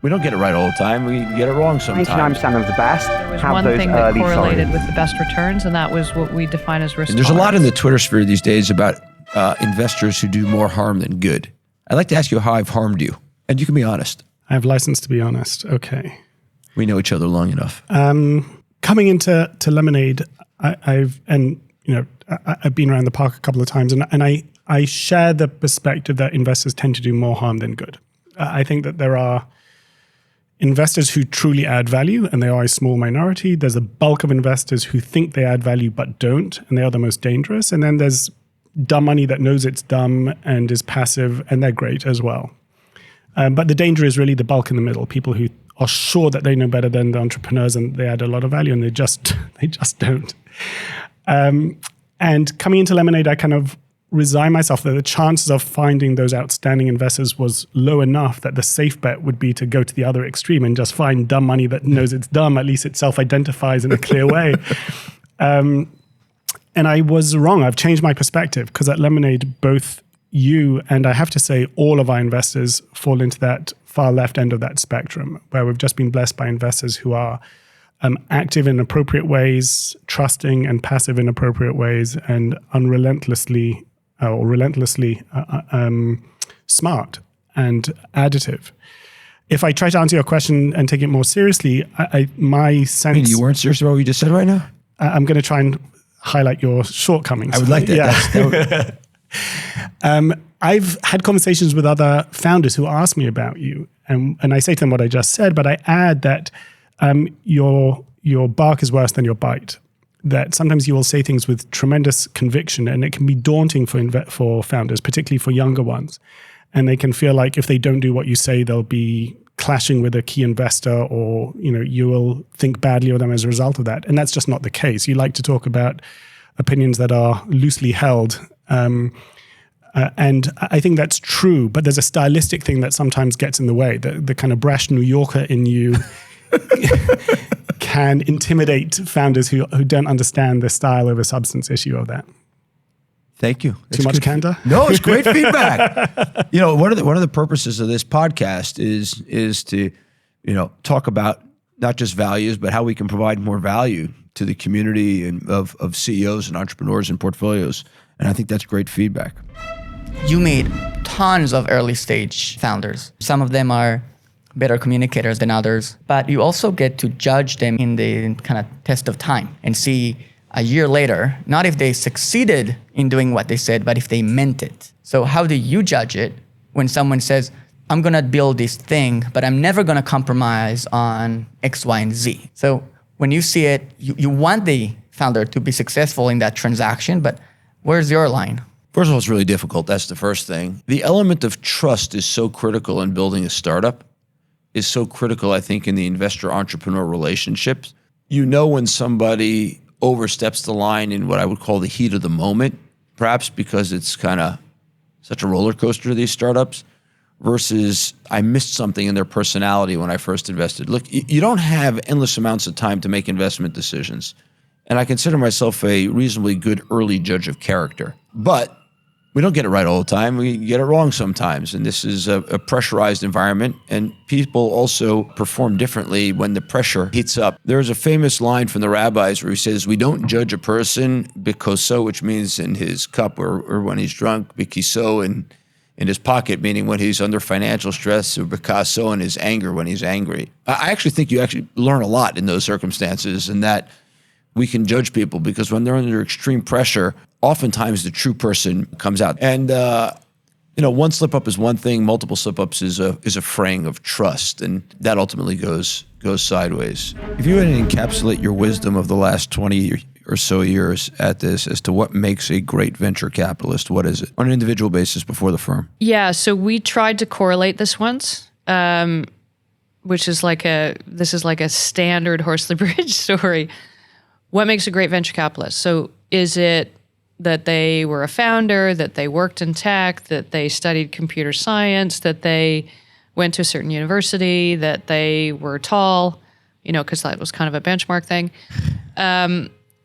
We don't get it right all the time. We get it wrong sometimes. 99% of the best There was have one those thing that early correlated signs. with the best returns, and that was what we define as risk And there's a lot in the tolerance. Twitter sphere these days about investors who do more harm than good. I'd like to ask you how I've harmed you, and you can be honest. I have license to be honest. Okay. We know each other long enough. Coming into Lemonade, I've been around the park a couple of times, and I share the perspective that investors tend to do more harm than good. I think that there are investors who truly add value, and they are a small minority. There's a bulk of investors who think they add value but don't, and they are the most dangerous. And then there's dumb money that knows it's dumb and is passive, and they're great as well. But the danger is really the bulk in the middle, people who are sure that they know better than the entrepreneurs and they add a lot of value, and they just don't. And coming into Lemonade, I kind of resigned myself that the chances of finding those outstanding investors was low enough that the safe bet would be to go to the other extreme and just find dumb money that knows it's dumb. At least it self-identifies in a clear way. And I was wrong. I've changed my perspective, because at Lemonade, both you and I have to say all of our investors fall into that far left end of that spectrum, where we've just been blessed by investors who are active in appropriate ways, trusting and passive in appropriate ways, and relentlessly smart and additive. If I try to answer your question and take it more seriously, my sense... I mean, you weren't serious about what you just said right now? I'm going to try and highlight your shortcomings. I would like that. Yeah. I've had conversations with other founders who ask me about you, and I say to them what I just said, but I add that your bark is worse than your bite. That sometimes you will say things with tremendous conviction, and it can be daunting for founders, particularly for younger ones. And they can feel like if they don't do what you say, they'll be clashing with a key investor, or you will think badly of them as a result of that. And that's just not the case. You like to talk about opinions that are loosely held. And I think that's true, but there's a stylistic thing that sometimes gets in the way. The kind of brash New Yorker in you can intimidate founders who don't understand the style over substance issue of that. Thank you. Too much candor? No, it's great feedback. One of the purposes of this podcast is to, talk about not just values, but how we can provide more value to the community and of CEOs and entrepreneurs and portfolios. And I think that's great feedback. You meet tons of early stage founders. Some of them are better communicators than others, but you also get to judge them in the kind of test of time and see a year later, not if they succeeded in doing what they said, but if they meant it. So how do you judge it when someone says, I'm going to build this thing, but I'm never going to compromise on X, Y, and Z? So when you see it, you want the founder to be successful in that transaction, but where's your line? First of all, it's really difficult. That's the first thing. The element of trust is so critical in building a startup, is so critical, I think, in the investor-entrepreneur relationships. When somebody oversteps the line in what I would call the heat of the moment, perhaps because it's kind of such a roller coaster to these startups, versus I missed something in their personality when I first invested. Look, you don't have endless amounts of time to make investment decisions. And I consider myself a reasonably good early judge of character. But we don't get it right all the time. We get it wrong sometimes. And this is a pressurized environment. And people also perform differently when the pressure heats up. There's a famous line from the rabbis where he says, we don't judge a person bikoso, which means in his cup, or when he's drunk, bikiso, in his pocket, meaning when he's under financial stress, or bikaso in his anger when he's angry. I actually think you actually learn a lot in those circumstances, and that we can judge people because when they're under extreme pressure, oftentimes the true person comes out. And one slip up is one thing, multiple slip ups is a fraying of trust, and that ultimately goes sideways. If you had to encapsulate your wisdom of the last 20 or so years at this as to what makes a great venture capitalist, what is it on an individual basis before the firm? Yeah, so we tried to correlate this once, which is like a standard Horsley Bridge story. What makes a great venture capitalist? So is it that they were a founder, that they worked in tech, that they studied computer science, that they went to a certain university, that they were tall, because that was kind of a benchmark thing.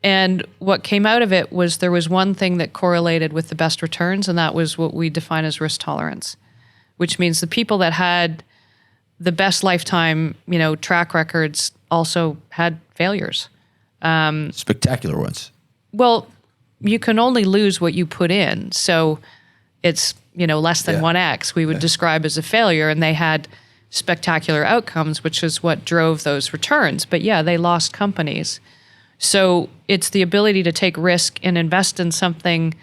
And what came out of it was there was one thing that correlated with the best returns, and that was what we define as risk tolerance, which means the people that had the best lifetime, track records also had failures. Spectacular ones. Well, you can only lose what you put in. So it's, less than 1x we would describe as a failure. And they had spectacular outcomes, which is what drove those returns. But yeah, they lost companies. So it's the ability to take risk and invest in something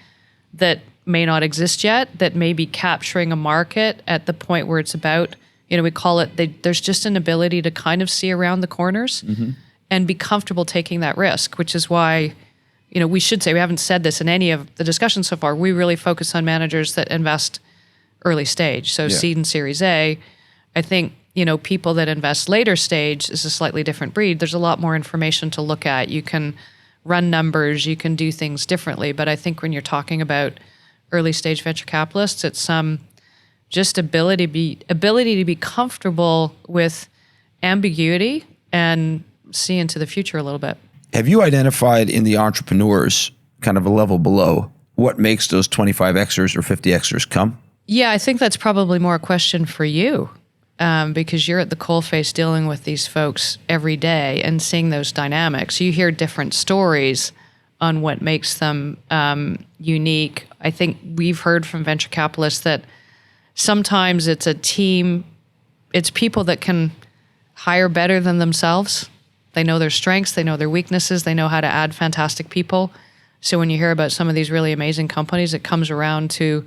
that may not exist yet, that may be capturing a market at the point where it's about, we call it, there's just an ability to kind of see around the corners and be comfortable taking that risk, which is why, we should say, we haven't said this in any of the discussions so far, we really focus on managers that invest early stage. So seed and Series A. I think, people that invest later stage is a slightly different breed. There's a lot more information to look at. You can run numbers, you can do things differently. But I think when you're talking about early stage venture capitalists, it's just ability to be comfortable with ambiguity and see into the future a little bit. Have you identified in the entrepreneurs, kind of a level below, what makes those 25Xers or 50Xers come? Yeah, I think that's probably more a question for you, because you're at the coalface dealing with these folks every day and seeing those dynamics. You hear different stories on what makes them unique. I think we've heard from venture capitalists that sometimes it's a team, it's people that can hire better than themselves. They know their strengths, they know their weaknesses, they know how to add fantastic people. So when you hear about some of these really amazing companies, it comes around to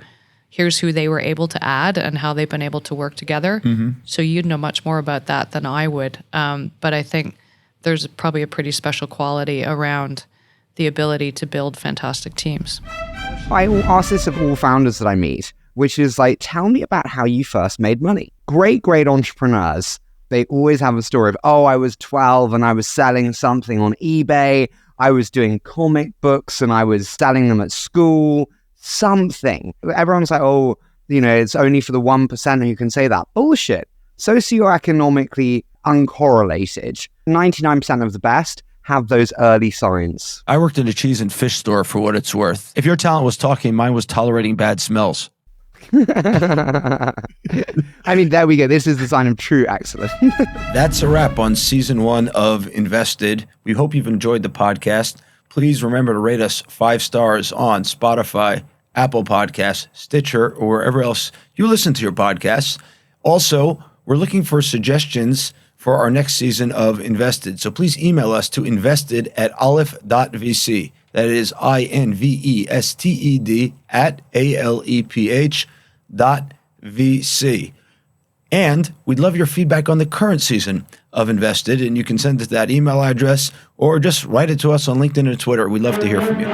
here's who they were able to add and how they've been able to work together. So you'd know much more about that than I would. But I think there's probably a pretty special quality around the ability to build fantastic teams. I ask this of all founders that I meet, which is like, tell me about how you first made money. Great entrepreneurs, they always have a story of, I was 12 and I was selling something on eBay. I was doing comic books and I was selling them at school, something. Everyone's like, it's only for the 1% who can say that. Bullshit. Socioeconomically uncorrelated. 99% of the best have those early signs. I worked in a cheese and fish store for what it's worth. If your talent was talking, mine was tolerating bad smells. I mean, there we go. This is the sign of true excellence. That's a wrap on season 1 of Invested. We hope you've enjoyed the podcast. Please remember to rate us 5 stars on Spotify, Apple Podcasts, Stitcher, or wherever else you listen to your podcasts. Also, we're looking for suggestions for our next season of Invested. So please email us to invested@aleph.vc. That is INVESTED @ALEPH.VC. And we'd love your feedback on the current season of Invested, and you can send it to that email address or just write it to us on LinkedIn and Twitter. We'd love to hear from you.